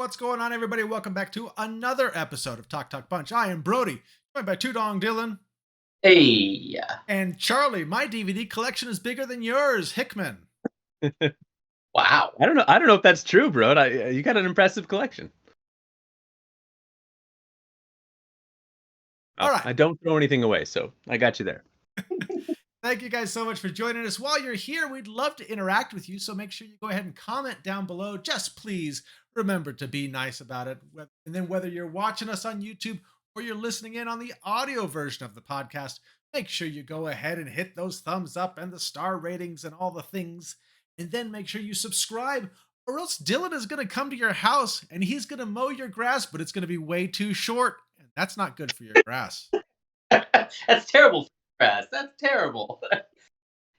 What's going on, everybody? Welcome back to another episode of Talk Talk Punch. I am Brody, joined by Two Dong Dylan Hey, and Charlie. My DVD collection is bigger than yours, Hickman. wow. I don't know if that's true, bro. You got an impressive collection. All Oh, right. I don't throw anything away, so I got you there. Thank you guys so much for joining us. While you're here, we'd love to interact with you, so make sure you go ahead and comment down below. Just please remember to be nice about it. And then whether you're watching us on YouTube or you're listening in on the audio version of the podcast, make sure you go ahead and hit those thumbs up and the star ratings and all the things. And then make sure you subscribe, or else Dylan is going to come to your house and he's going to mow your grass, but it's going to be way too short. And that's not good for your grass. That's terrible for grass. That's terrible.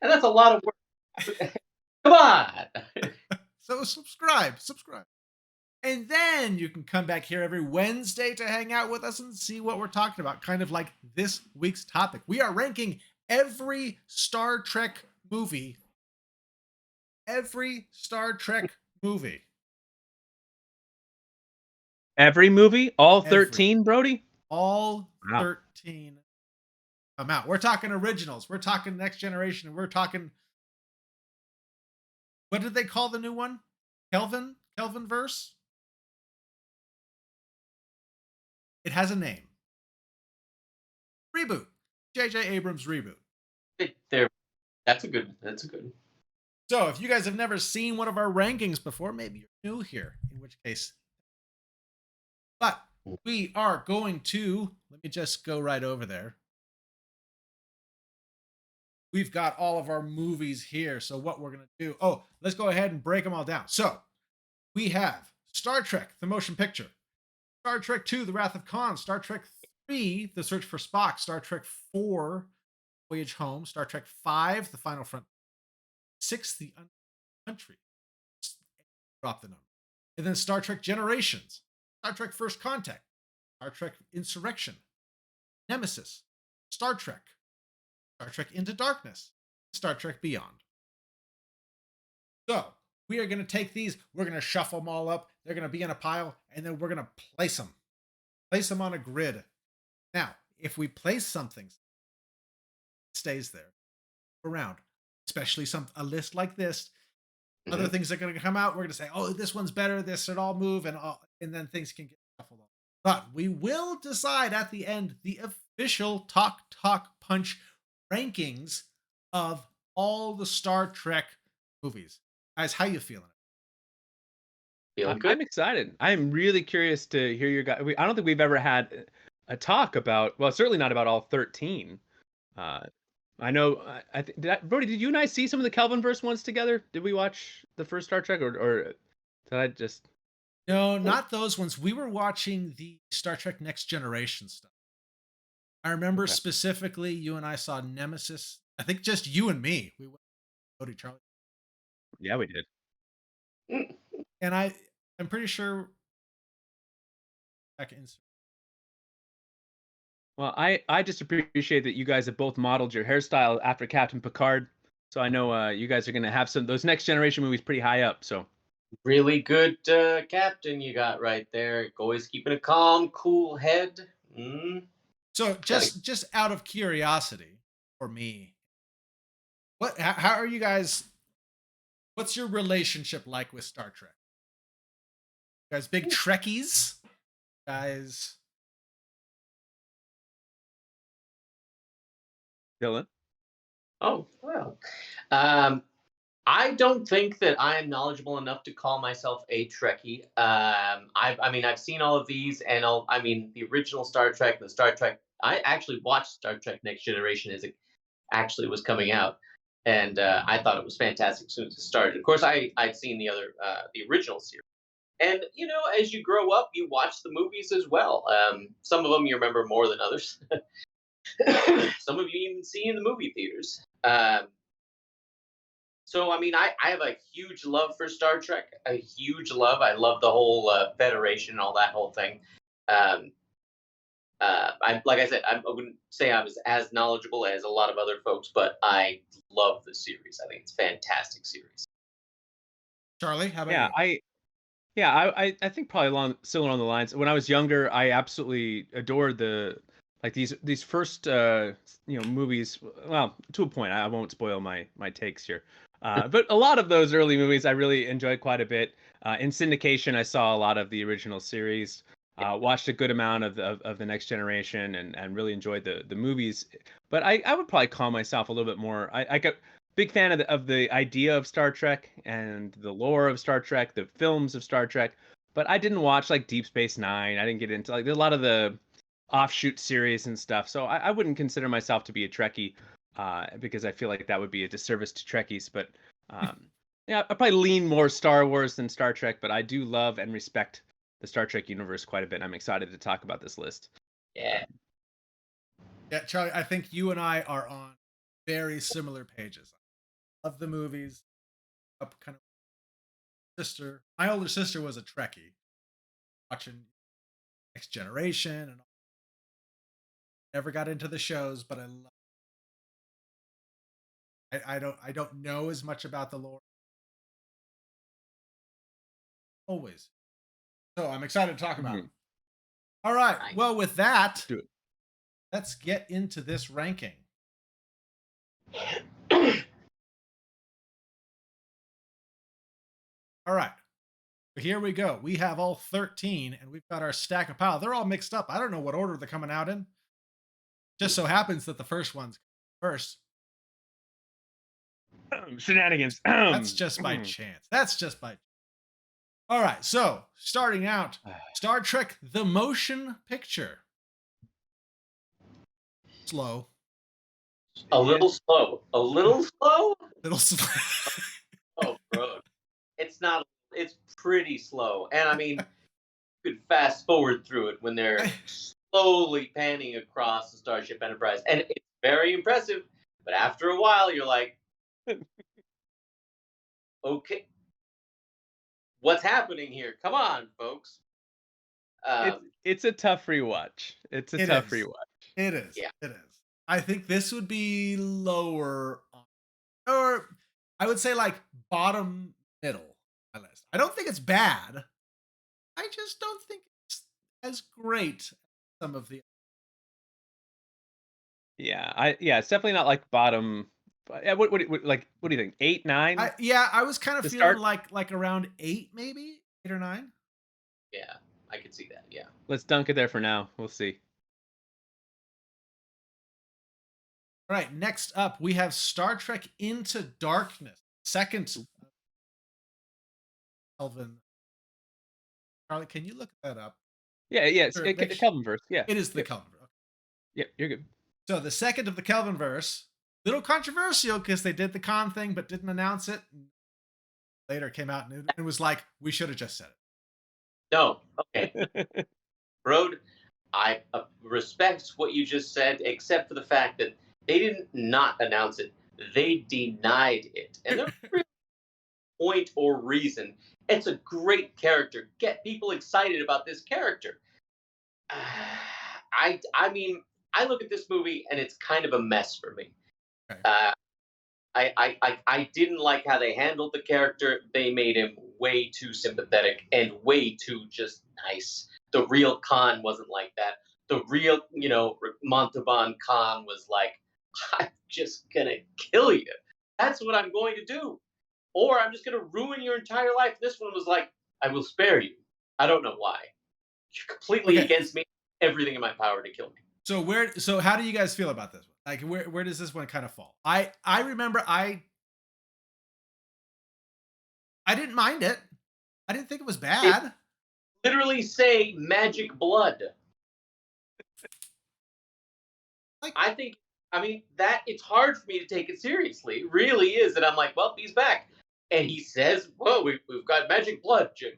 And that's a lot of work. Come on. So subscribe. And then you can come back here every Wednesday to hang out with us and see what we're talking about. Kind of like this week's topic. We are ranking every Star Trek movie. Every Star Trek movie. Every movie, all 13, Brody? All Wow. 13 come out. We're talking originals. We're talking Next Generation. We're talking, what did they call the new one? Kelvin verse? It has a name. Reboot. J.J. Abrams reboot. There. That's a good. One. So if you guys have never seen one of our rankings before, maybe you're new here, in which case. But we are going to, let me just go right over there. We've got all of our movies here. So what we're going to do, let's go ahead and break them all down. So we have Star Trek, the motion picture, Star Trek 2, The Wrath of Khan, Star Trek 3, The Search for Spock, Star Trek 4, Voyage Home, Star Trek 5, The Final Front, 6, The Unknown Country, drop the number, and then Star Trek Generations, Star Trek First Contact, Star Trek Insurrection, Nemesis, Star Trek Into Darkness, Star Trek Beyond. So we are going to take these, we're going to shuffle them all up. They're going to be in a pile, and then we're going to place them on a grid. Now, if we place something, it stays there around, especially a list like this. Mm-hmm. Other things are going to come out. We're going to say, oh, this one's better. This should all move, and then things can get shuffled on. But we will decide at the end the official Talk Punch rankings of all the Star Trek movies. Guys, how you feeling? Feeling good. I'm excited. I'm really curious to hear your guys. I don't think we've ever had a talk about, well, certainly not about all 13. I know. Brody, did you and I see some of the Kelvinverse ones together? Did we watch the first Star Trek, or did I just? No, not those ones. We were watching the Star Trek Next Generation stuff. I remember specifically you and I saw Nemesis. I think just you and me. We went to Cody Charlie. Yeah, we did. And I'm pretty sure back in. Well, I just appreciate that you guys have both modeled your hairstyle after Captain Picard. So I know you guys are going to have those Next Generation movies pretty high up. So really good captain you got right there. Always keeping a calm, cool head. So just out of curiosity for me, how are you guys? What's your relationship like with Star Trek? You guys big Trekkies? Guys. Dylan? Oh, well. I don't think that I am knowledgeable enough to call myself a Trekkie. I've seen all of these, and the original Star Trek, the Star Trek. I actually watched Star Trek Next Generation as it actually was coming out, and I thought it was fantastic as soon as it started. Of course, I'd seen the original series, and as you grow up, you watch the movies as well. Some of them you remember more than others. Some of you even see in the movie theaters. So, I have a huge love for Star Trek, a huge love. I love the whole Federation and all that whole thing. Like I said, I wouldn't say I'm as knowledgeable as a lot of other folks, but I love the series. I think it's a fantastic series. Charlie, how about you? Yeah, I think probably along still along the lines. When I was younger, I absolutely adored like these first movies. Well, to a point. I won't spoil my takes here. But a lot of those early movies I really enjoyed quite a bit. In syndication, I saw a lot of the original series. Watched a good amount of the Next Generation, and really enjoyed the movies. But I would probably call myself a little bit more. I got big fan of the idea of Star Trek and the lore of Star Trek, the films of Star Trek, but I didn't watch like Deep Space Nine. I didn't get into like a lot of the offshoot series and stuff. So I wouldn't consider myself to be a Trekkie because I feel like that would be a disservice to Trekkies. But yeah, I probably lean more Star Wars than Star Trek, but I do love and respect the Star Trek universe quite a bit. I'm excited to talk about this list. Yeah. Yeah, Charlie, I think you and I are on very similar pages. I love the movies. Up kind of sister. My older sister was a Trekkie, watching Next Generation, and never got into the shows, but I don't know as much about the lore always. So I'm excited to talk about Mhm. them. All right. Nice. Well, with that, Do it. let's get into this ranking. All right. Here we go. We have all 13, and we've got our stack of pile. They're all mixed up. I don't know what order they're coming out in. Just so happens that the first one's first. Shenanigans. That's just by chance. That's just by. All right. So starting out, Star Trek: The Motion Picture. Slow. A little slow. A little slow? Little slow. Oh, bro. It's not. It's pretty slow. And I mean, you could fast forward through it when they're slowly panning across the Starship Enterprise. And it's very impressive. But after a while, you're like, okay, what's happening here? Come on, folks. It's a tough rewatch. It's a It tough is. rewatch. It is. Yeah. It is. I think this would be lower, or I would say like bottom middle on my list. I don't think it's bad. I just don't think it's as great as some of the. Yeah, it's definitely not like bottom. Yeah, what do you think? 8, 9 Yeah, I was kind of to feeling start? like around 8, maybe 8 or 9. Yeah, I could see that. Yeah. Let's dunk it there for now. We'll see. All right, next up we have Star Trek Into Darkness, second. Kelvin, Charlie, can you look that up? Yeah, Sure, Kelvin verse. Yeah. it is the Yep. Kelvin. Okay. Yep, you're good. So the second of the Kelvin verse, little controversial because they did the con thing but didn't announce it. Later came out and it was like we should have just said it. No. Okay. Road, I respect what you just said, except for the fact that they didn't not announce it. They denied it. And there's no real point or reason. It's a great character. Get people excited about this character. I mean, I look at this movie and it's kind of a mess for me. Okay. I didn't like how they handled the character. They made him way too sympathetic and way too just nice. The real Khan wasn't like that. The real, Montalban Khan was like, I'm just gonna kill you. That's what I'm going to do. Or I'm just gonna ruin your entire life. This one was like, I will spare you. I don't know why. You're completely Okay. against me. Everything in my power to kill me. So how do you guys feel about this one? Like where does this one kind of fall? I remember I didn't mind it. I didn't think it was bad. Literally say magic blood. Like I mean, that it's hard for me to take it seriously. It really is. And I'm like, well, he's back. And he says, whoa, we've got magic blood, Jim.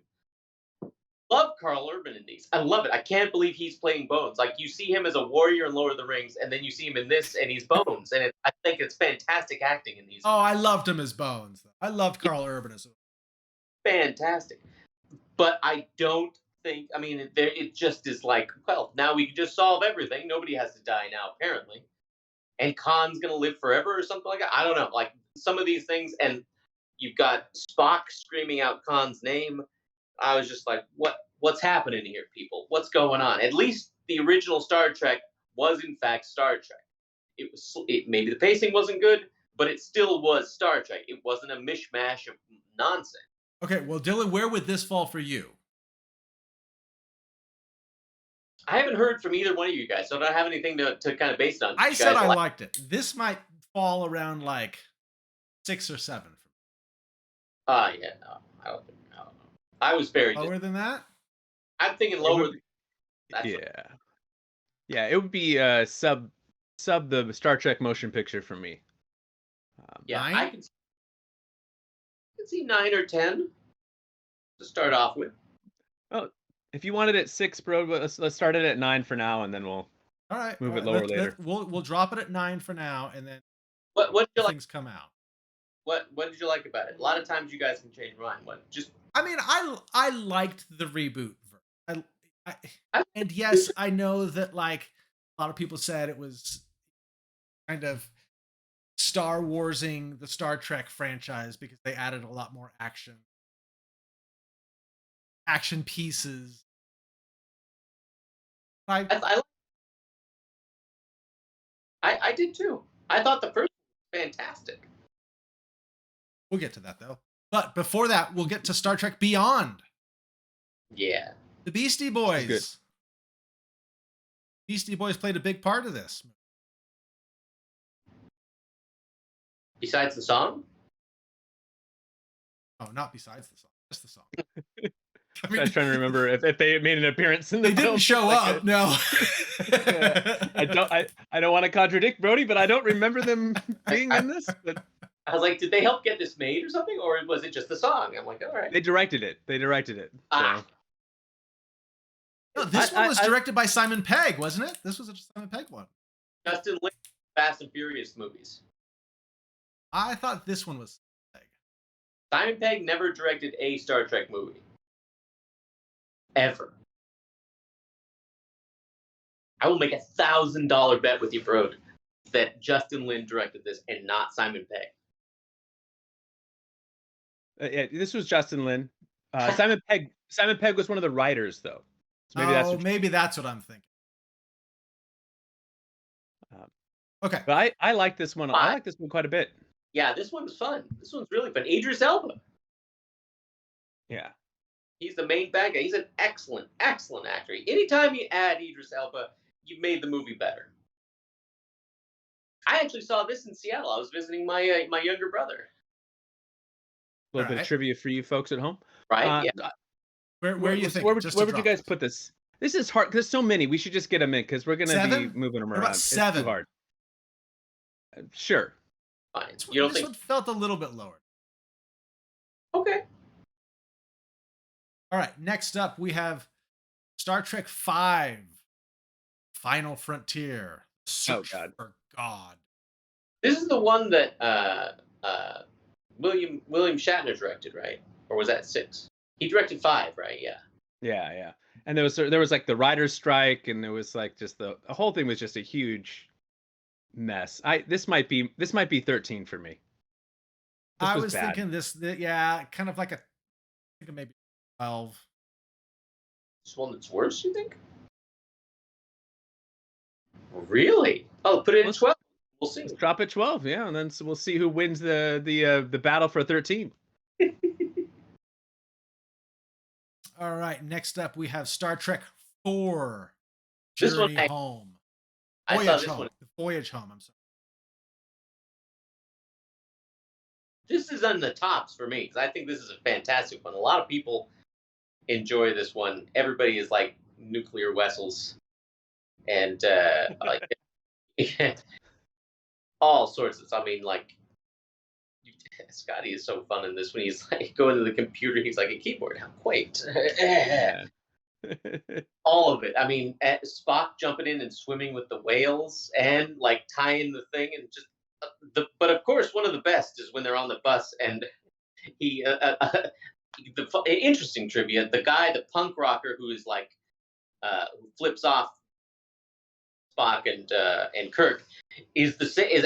Love Carl Urban in these. I love it. I can't believe he's playing Bones. Like, you see him as a warrior in Lord of the Rings, and then you see him in this, and he's Bones. And I think it's fantastic acting in these. Oh, I loved him as Bones. I loved Carl Urban as Fantastic. But I don't think, I mean, it just is like, well, now we can just solve everything. Nobody has to die now, apparently. And Khan's going to live forever or something like that. I don't know. Like, some of these things, and you've got Spock screaming out Khan's name. I was just like, what's happening here, people? What's going on? At least the original Star Trek was in fact Star Trek. It maybe the pacing wasn't good, but it still was Star Trek. It wasn't a mishmash of nonsense. Okay, well, Dylan, where would this fall for you? I haven't heard from either one of you guys, so I don't have anything to kind of base it on. I You said guys I like- liked it. This might fall around like 6 or 7 for me. Yeah, no, I don't think. I don't know. I was very. Lower than that? I'm thinking It lower. would- That's yeah, yeah. It would be sub the Star Trek motion picture for me. Yeah, 9? I can see 9 or 10 to start off with. Oh, if you wanted it 6, bro, let's start it at 9 for now, and then we'll All right. move all it right, lower later. We'll drop it at 9 for now, and then What did you like? things come out. What did you like about it? A lot of times you guys can change your mind. I mean, I liked the reboot. I- And yes, I know that like a lot of people said it was kind of Star Warsing the Star Trek franchise because they added a lot more action pieces. I did too. I thought the first one was fantastic. We'll get to that though. But before that, we'll get to Star Trek Beyond. Yeah. The Beastie good. Boys. Beastie Boys played a big part of this. Besides the song? Oh, not besides the song, just the song. I I was trying to remember if they made an appearance in the they film. didn't show Like, up. No. Yeah. I don't want to contradict Brody, but I don't remember them being in this. But I was like, did they help get this made or something, or was it just the song? I'm like, all right. they directed it. So. Ah. No, this I- one was I- directed by Simon Pegg, wasn't it? This was a Simon Pegg one. Justin Lin, Fast and Furious movies. I thought this one was Pegg. Simon Pegg never directed a Star Trek movie. Ever. I will make $1,000 bet with you, bro, that Justin Lin directed this and not Simon Pegg. Yeah, this was Justin Lin. Simon Pegg was one of the writers, though. So maybe that's what maybe that's what I'm thinking. Okay. But I like this one. I like this one quite a bit. Yeah, this one's fun. This one's really fun. Idris Elba. Yeah. He's the main bad guy. He's an excellent, excellent actor. Anytime you add Idris Elba, you've made the movie better. I actually saw this in Seattle. I was visiting my my younger brother. A little bit of trivia for you folks at home. Right? Yeah. Where you think? Where would you guys put this? This is hard. There's so many. We should just get them in because we're gonna 7? be moving them What around. about 7? It's too hard. Sure. Fine. This You don't think? one felt a little bit lower. Okay. All right. Next up, we have Star Trek V: Final Frontier. Search God. for God. This is the one that William Shatner directed, right? Or was that 6? He directed 5, right? Yeah. Yeah. And there was like the writer's strike, and there was like just the whole thing was just a huge mess. This might be 13 for me. I was bad. thinking kind of like I think maybe 12. This one that's worse, you think? Really? Oh, put it in 12. We'll see. Let's drop at 12, yeah, and then we'll see who wins the battle for 13. All right. Next up, we have Star Trek 4: This one Journey Home. I saw Voyage this Home. one. Voyage Home. I'm sorry. This is on the tops for me because I think this is a fantastic one. A lot of people enjoy this one. Everybody is like nuclear vessels and like all sorts of. I mean, like Scotty is so fun in this when he's like going to the computer. He's like a keyboard. How quaint. All of it. I mean, Spock jumping in and swimming with the whales and like tying the thing and just. But of course, one of the best is when they're on the bus and he. Interesting trivia: the guy, the punk rocker who is like, who flips off Spock and Kirk, is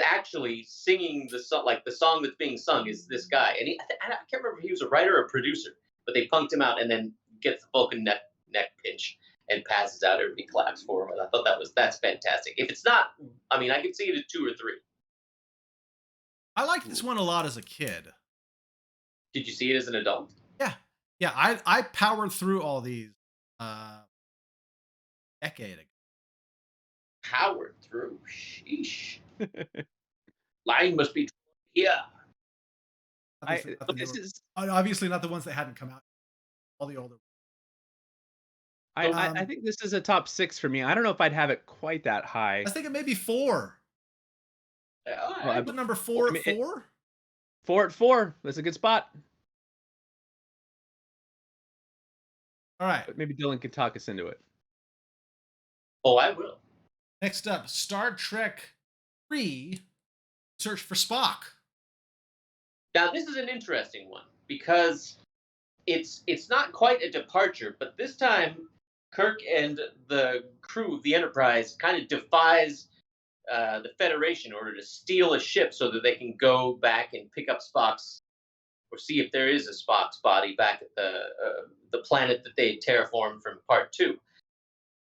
actually singing the song. Like the song that's being sung is this guy, and I can't remember if he was a writer or a producer. but they punked him out and then gets the Vulcan neck pinch and passes out. Everybody claps for him, and I thought that's fantastic. If it's not, I mean, I could see it at 2 or 3. I liked this one a lot as a kid. Did you see it as an adult? Yeah. Yeah, I powered through all these uh decade ago. Powered through. Sheesh. Line must be here. Obviously not the This newer, is obviously not the ones that hadn't come out. All the older. I think this is a top 6 for me. I don't know if I'd have it quite that I high. was thinking maybe 4. Well, Put number 4 I at mean, 4? 4 at 4. That's a good spot. All right. But maybe Dylan can talk us into it. Oh, I will. Next up, Star Trek 3: Search for Spock. Now this is an interesting one because it's not quite a departure, but this time Kirk and the crew of the Enterprise kind of defies the Federation in order to steal a ship so that they can go back and pick up Spock's or see if there is a Spock's body back at the planet that they terraformed from Part 2.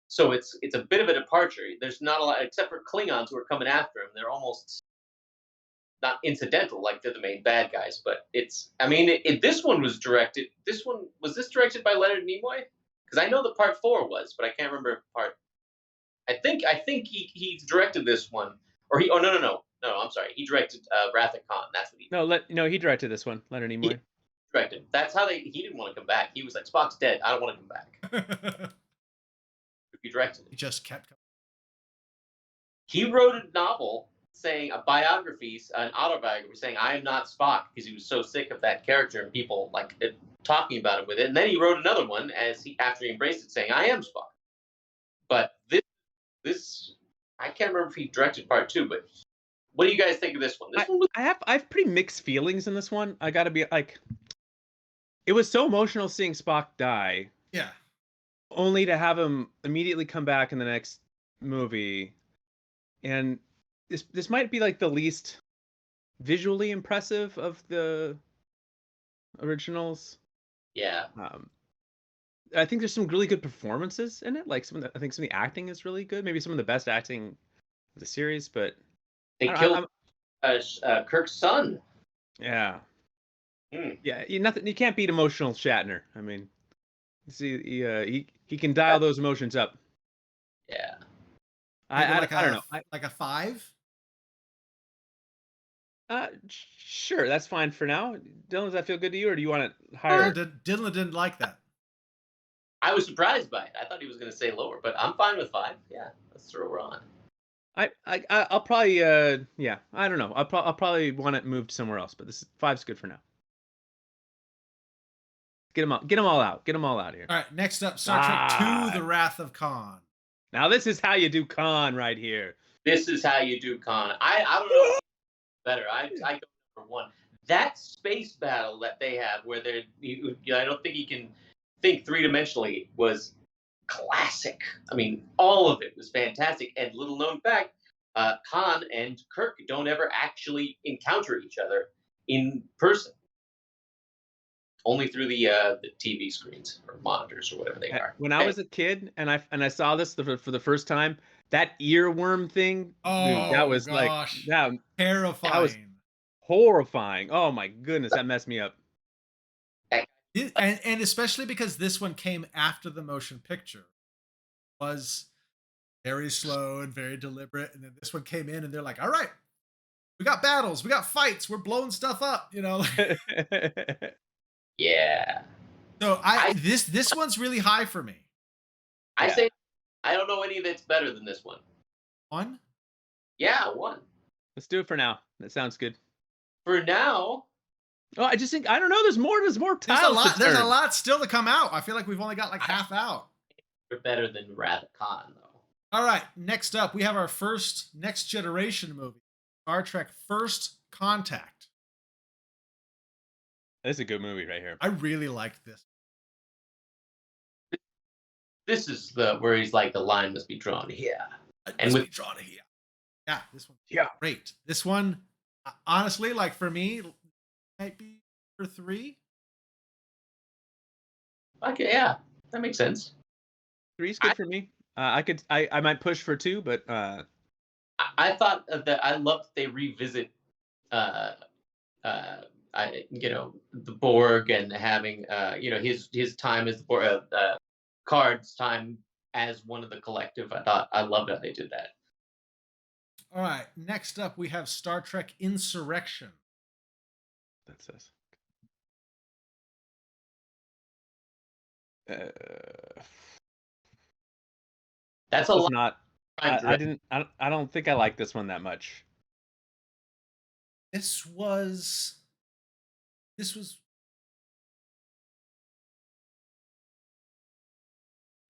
So it's a bit of a departure. There's not a lot except for Klingons who are coming after him. They're almost not incidental, like they're the main bad guys. But it's, I mean, this one was directed. This one was this directed by Leonard Nimoy? Because I know the Part 4 was, but I can't remember if part. I think he directed this one, or he. Oh no, I'm sorry. He directed Wrath of Khan. That's what he No, he directed this one, Leonard Nimoy. directed. That's how they. He didn't want to come back. He was like, Spock's dead. I don't want to come back. He directed He it. just kept coming. He wrote a novel saying a biography, an autobiography, saying I am not Spock because he was so sick of that character and people like talking about him with it. And then he wrote another one after he embraced it, saying I am Spock. But this I can't remember if he directed Part 2, but what do you guys think of this one? This one was I have pretty mixed feelings in this one. I gotta be like, it was so emotional seeing Spock die, Yeah. only to have him immediately come back in the next movie, and this might be like the least visually impressive of the originals. yeah. I think there's some really good performances in it. Like I think some of the acting is really good. Maybe some of the best acting of the series. But They I- killed I'm- Kirk's son. yeah, Hmm. yeah. You can't beat emotional Shatner. I mean, see, he can dial those emotions up. Yeah. Maybe I like don't know. like a 5? Sure, that's fine for now. Dylan, does that feel good to you, or do you want it higher? Dylan didn't like that. I was surprised by it. I thought he was going to say lower, but I'm fine with 5. Yeah, let's throw her on. I'll probably yeah. I don't know. I'll probably want it moved somewhere else. But 5's good for now. Get them all out. Get them all out here. All right, next up, Star Trek 2: The Wrath of Khan. Now this is how you do Khan right here. This is how you do Khan. I don't know better. I go number 1. That space battle that they have, where I don't think he can think 3-dimensionally, was classic. I mean, all of it was fantastic. And little known fact, Khan and Kirk don't ever actually encounter each other in person. Only through the TV screens or monitors or whatever they are. When I was a kid and I saw this for the first time, that earworm thing, dude, that was gosh. like Terrifying. that was horrifying. Oh my goodness, that messed me up. And especially because this one came after the motion picture, was very slow and very deliberate, and then this one came in and they're like, all right, we got battles, we got fights, we're blowing stuff up, you know. Yeah. So this one's really high for me. I say I don't know any that's better than this one. 1? Yeah, 1. Let's do it for now. That sounds good. For now. Oh, I just think I don't know. There's more tiles. There's a lot still to come out. I feel like we've only got like half out. They're better than Wrath of Khan, though. All right, next up, we have our first next generation movie, Star Trek: First Contact. This is a good movie right here. I really liked this. This is where he's like, the line must be drawn here. And with drawn here. Yeah, this one. Yeah. Great. This one, honestly, like for me, might be for 3. Okay, yeah, that makes sense. 3's I good for me. I might push for 2, but I thought that I love that they revisit uh uh the Borg and having his time as the Borg, Card's time as one of the collective. I loved how they did that. All right. Next up, we have Star Trek Insurrection. that says. Uh, That's a was lot not. of time I direct. didn't. I don't think I like this one that much. This was. This was.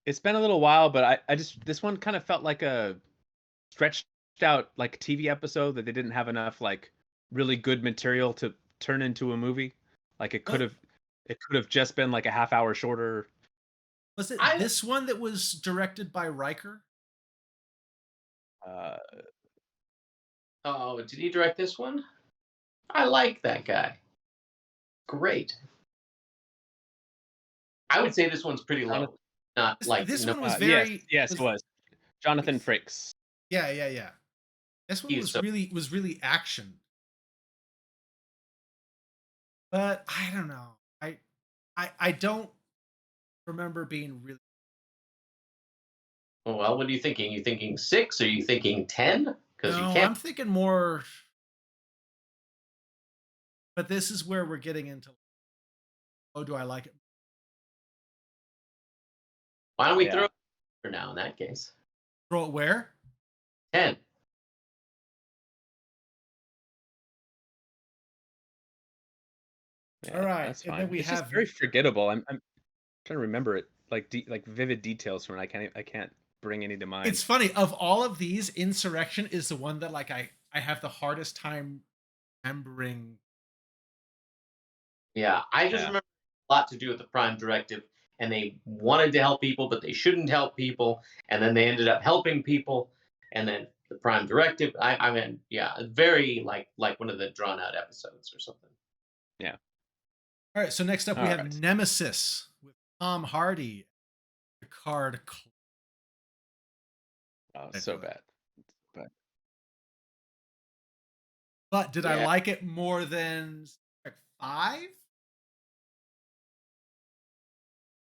It's been a little while, but I just this one kind of felt like a stretched out like TV episode that they didn't have enough like really good material to turn into a movie. Like What it could have just been like a half hour shorter. was it? I This one that was directed by Riker. Uh, Oh, did he direct this one? I like that guy. Great. I would say this one's pretty Jonathan, low. Not like This no, one was yes, very yes, it was was Jonathan Frakes. yeah, yeah, yeah. This one he's was so. really action. But I don't know. I don't remember being really. Well, what are you thinking? You thinking 6? Or are you thinking 10? Because you No, can't. I'm thinking more. But this is where we're getting into. Oh, do I like it? Why don't we throw Yeah, it for now? In that case, Throw it where? 10. All yeah, right, that's and then fine. we It's just have. very forgettable. I'm trying to remember it like like vivid details from it. I can't bring any to mind. It's funny. Of all of these, Insurrection is the one that like I have the hardest time remembering. Yeah, I just Yeah, remember a lot to do with the Prime Directive, and they wanted to help people, but they shouldn't help people, and then they ended up helping people, and then the Prime Directive. I mean, yeah, very like one of the drawn out episodes or something. yeah. All right, so next up we All have right. Nemesis with Tom Hardy, Picard. Oh, so Ridiculous. bad. But But did I Yeah, like it more than Star Trek 5?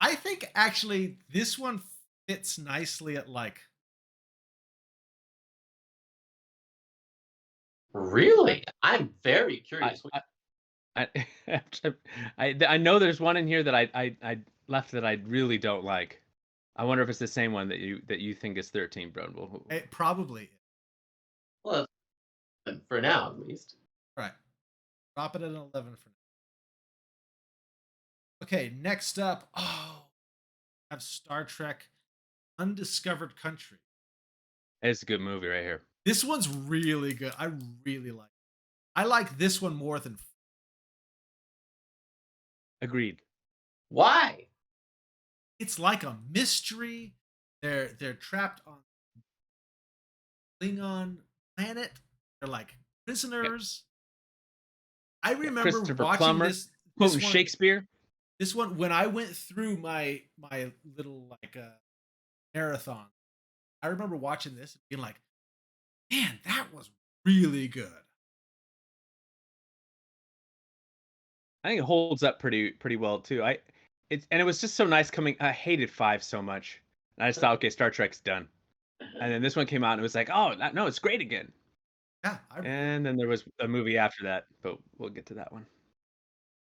I think actually this one fits nicely at like really, I'm very I curious. I I know there's one in here that I left that I really don't like. I wonder if it's the same one that you think is 13, bro. it probably is. Well, for now at least. All right. Drop it at an 11 for now. Okay, next up, I have Star Trek Undiscovered Country. It's a good movie right here. This one's really good. I really like it. I like this one more than Agreed. Why? it's like a mystery. They're trapped on Klingon planet. They're like Yeah, prisoners. I yeah. remember Christopher watching Plummer this quoting one Shakespeare. this one when I went through my little like marathon. I remember watching this and being like, "Man, that was really good." I think it holds up pretty well too. It was just so nice coming. I hated 5 so much. And I just thought, okay, Star Trek's done. And then this one came out and it was like, oh no, it's great again. Yeah, I really. And then there was a movie after that, but we'll get to that one.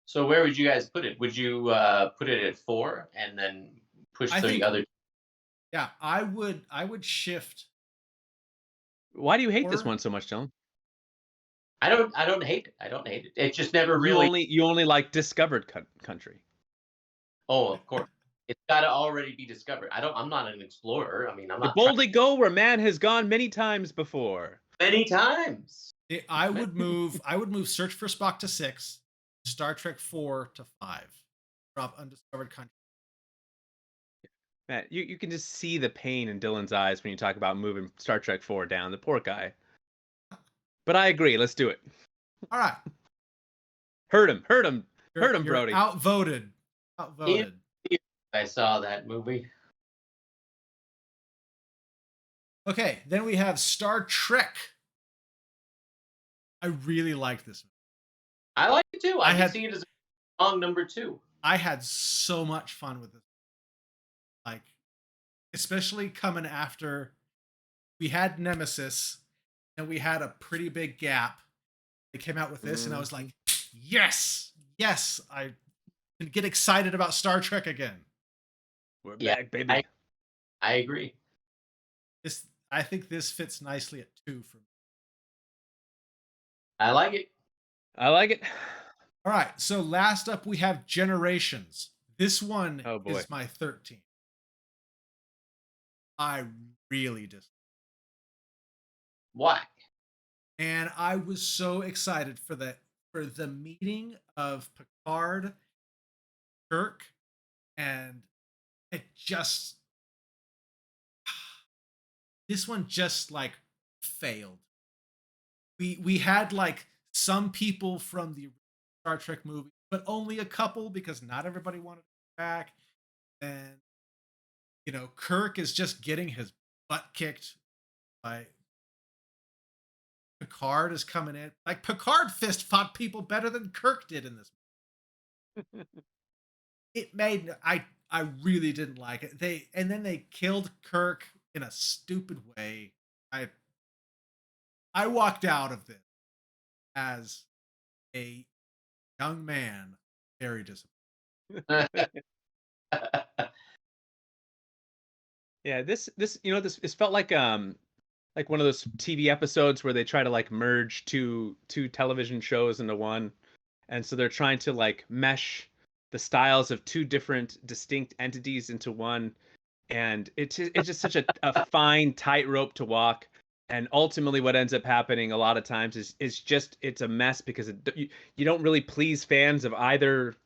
So where would you guys put it? Would you put it at 4 and then push I the think other? yeah, I would shift Why do you hate this 4. one so much, Dylan? I don't hate it. I don't hate it. It just never really. You only like discovered country. Oh, of course. It's got to already be discovered. I'm not an explorer. I mean, I'm You not trying boldly go where man has gone many times before. many times. I would move Search for Spock to 6, Star Trek 4 to 5. Drop Undiscovered Country. Man, you can just see the pain in Dylan's eyes when you talk about moving Star Trek 4 down. The poor guy. But I agree. Let's do it. All right. Hurt him, You're Brody. outvoted. In Outvoted. I saw that movie. Okay, then we have Star Trek. I really like this movie. I like it too. I I can had see it as a strong number 2. I had so much fun with this. Like, especially coming after we had Nemesis and we had a pretty big gap. They came out with this, and I was like, yes, yes, I can get excited about Star Trek again. We're Yeah, back, baby. I agree. I think this fits nicely at 2 for me. I like it. I like it. All right, so last up we have Generations. This one Oh, boy. is my 13. I really just Why? and I was so excited for the meeting of Picard, Kirk, and it just this one just like failed. We had like some people from the Star Trek movie, but only a couple because not everybody wanted to go back. And Kirk is just getting his butt kicked by Picard is coming in. Like Picard fist fought people better than Kirk did in this. It made I really didn't like it. They killed Kirk in a stupid way. I walked out of this as a young man very disappointed. Yeah, this felt like one of those TV episodes where they try to like merge two television shows into one, and so they're trying to like mesh the styles of two different distinct entities into one, and it's just such a fine tightrope to walk. And ultimately, what ends up happening a lot of times is just it's a mess because you don't really please fans of either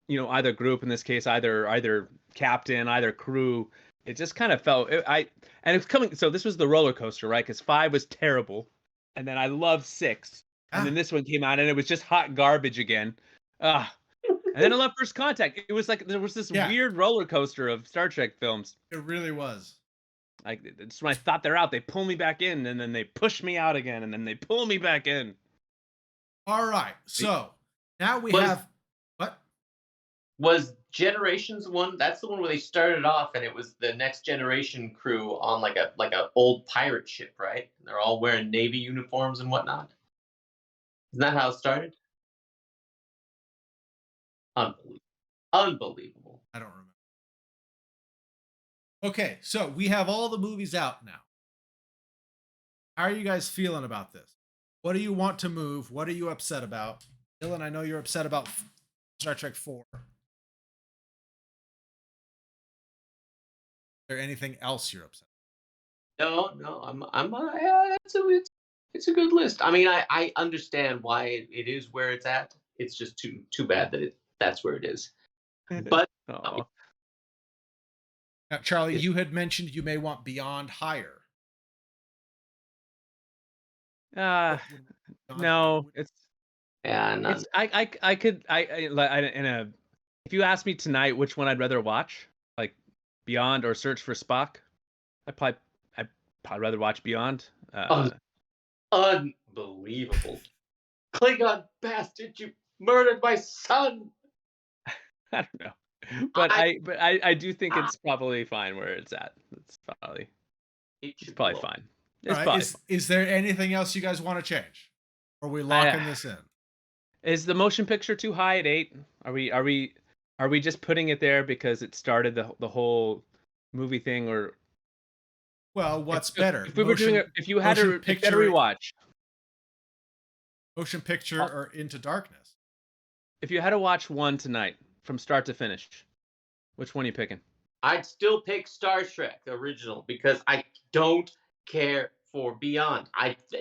group, in this case either captain, either crew. It just kind of felt and it's coming. So this was the roller coaster, right? Because 5 was terrible, and then I loved 6, and then this one came out and it was just hot garbage again. And then I loved First Contact. It was like there was this weird roller coaster of Star Trek films. It really was. Like it's when I thought they're out, they pull me back in, and then they push me out again, and then they pull me back in. All right, so now we have what? Was Generations one? That's the one where they started off, and it was the Next Generation crew on like a old pirate ship, right? And they're all wearing Navy uniforms and whatnot. Isn't that how it started? Unbelievable. Unbelievable. I don't remember. Okay, so we have all the movies out now. How are you guys feeling about this? What do you want to move? What are you upset about? Dylan, I know you're upset about Star Trek 4. Is there anything else you're upset No, yeah, it's a good list. I mean, I understand why it is where it's at. It's just too bad that that's where it is. But Now, Charlie, you had mentioned you may want Beyond higher. No, it's yeah, I could if you asked me tonight which one I'd rather watch, like Beyond or Search for Spock, I'd probably rather watch Beyond. Unbelievable. Klingon bastard, you murdered my son. I don't know. But I do think it's probably fine where it's at. It's probably fine. It's right, is there anything else you guys want to change? Or are we locking this in? Is the motion picture too high at 8? Are we just putting it there because it started the whole movie thing? Or well, what's better? If we were doing it, if you had to rewatch motion picture or Into Darkness, if you had to watch one tonight from start to finish, which one are you picking? I'd still pick Star Trek the original because I don't care for Beyond.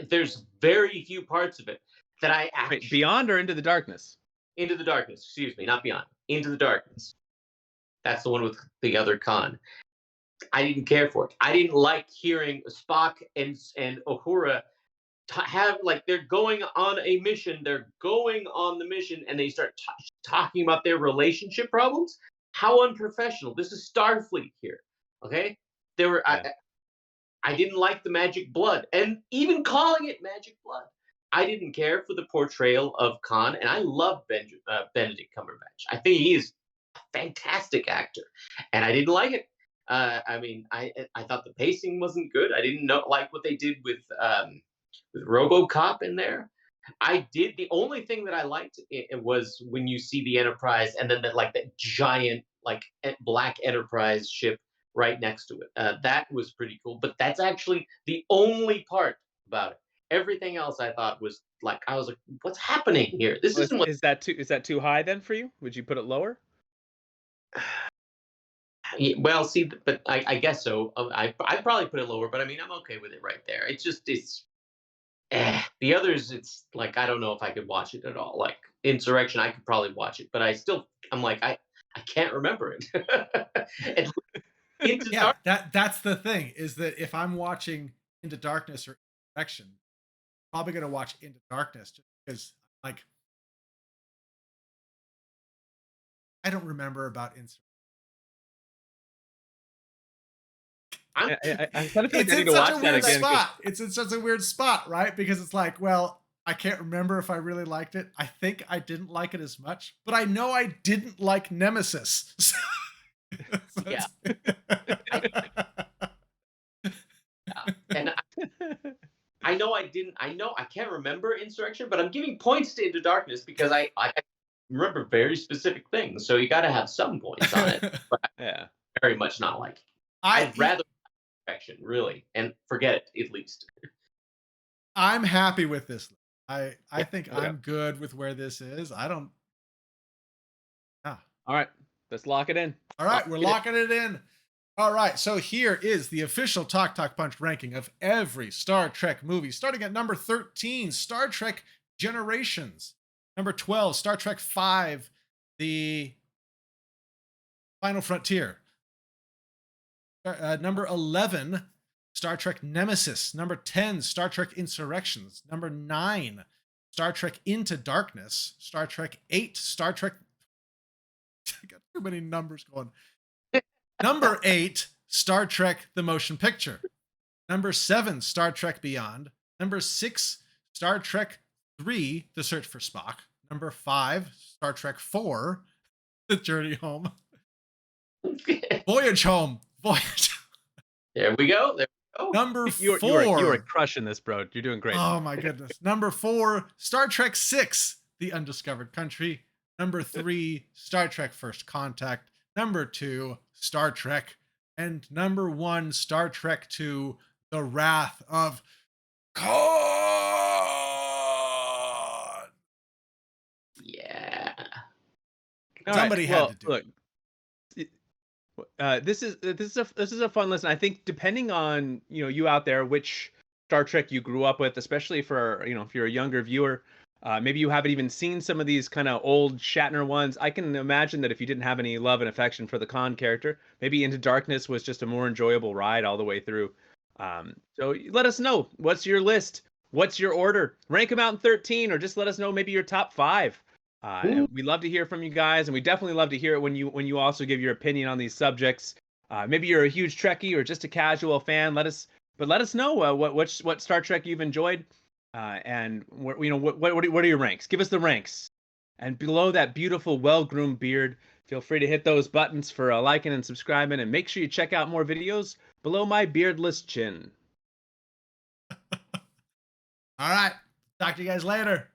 There's very few parts of it that I actually. Wait, Beyond or Into the Darkness? Into the Darkness. Excuse me, not Beyond. Into the Darkness. That's the one with the other Khan. I didn't care for it. I didn't like hearing Spock and Uhura have like they're going on a mission. They're going on the mission, and they start talking about their relationship problems. How unprofessional. This is Starfleet here. Okay? There were Yeah. I didn't like the magic blood, and even calling it magic blood. I didn't care for the portrayal of Khan, and I love Benedict Cumberbatch. I think he is a fantastic actor, and I didn't like it. I mean, I thought the pacing wasn't good. I didn't know like what they did with RoboCop in there. I did the only thing that I liked it was when you see the Enterprise and then that giant black Enterprise ship right next to it. That was pretty cool. But that's actually the only part about it. Everything else I thought was like I was like, what's happening here? This Well, isn't what. is that too high then for you? Would you put it lower? Well, see, but I guess so. I probably put it lower, but I mean I'm okay with it right there. It's the others, it's like I don't know if I could watch it at all. Like Insurrection, I could probably watch it, but I'm like I can't remember it. And Into Yeah, Dark, that's the thing, is that if I'm watching Into Darkness or Insurrection, I'm probably gonna watch Into Darkness just because like I don't remember about Insurrection. I'm I kind of feel like It's I need in to such a watch that weird again. spot. It's in such a weird spot, right? Because it's like, well, I can't remember if I really liked it. I think I didn't like it as much, but I know I didn't like Nemesis. So yeah, I, yeah. And I know I didn't. I know I can't remember Insurrection, but I'm giving points to Into Darkness because I remember very specific things. So you got to have some points on it. But I Yeah. very much not like. I I'd rather Insurrection really and forget it at least. I'm happy with this. I Yeah. think Okay. I'm good with where this is. I don't. Yeah. All right. Let's lock it in. All right, we're locking it in. All right, so here is the official Talk Talk Punch ranking of every Star Trek movie. Starting at number 13, Star Trek Generations. Number 12, Star Trek V, The Final Frontier. Number 11, Star Trek Nemesis. Number 10, Star Trek Insurrections. Number 9, Star Trek Into Darkness. Star Trek 8, Star Trek. I got too many numbers going. Number 8, Star Trek The Motion Picture. Number 7, Star Trek Beyond. Number 6, Star Trek 3, The Search for Spock. Number 5, Star Trek 4, The Journey Home. Voyage Home. Voyage. There we go. There we go. Number You 4. are crushing this, bro. You're doing great. Oh my goodness. Number 4, Star Trek 6, The Undiscovered Country. Number 3, Star Trek First Contact. Number 2, Star Trek. And number 1, Star Trek 2, The Wrath of Khan. Yeah. All Somebody had to do look, this is a fun listen. I think depending on you out there, which Star Trek you grew up with, especially for if you're a younger viewer, maybe you haven't even seen some of these kind of old Shatner ones. I can imagine that if you didn't have any love and affection for the Khan character, maybe Into Darkness was just a more enjoyable ride all the way through. So let us know, what's your list, what's your order, rank them out in 13, or just let us know maybe your top 5. And we love to hear from you guys, and we definitely love to hear it when you also give your opinion on these subjects. Maybe you're a huge Trekkie or just a casual fan. Let us know what Star Trek you've enjoyed, and what are your ranks? Give us the ranks, and below that beautiful, well-groomed beard, feel free to hit those buttons for liking and subscribing, and make sure you check out more videos below my beardless chin. All right. Talk to you guys later.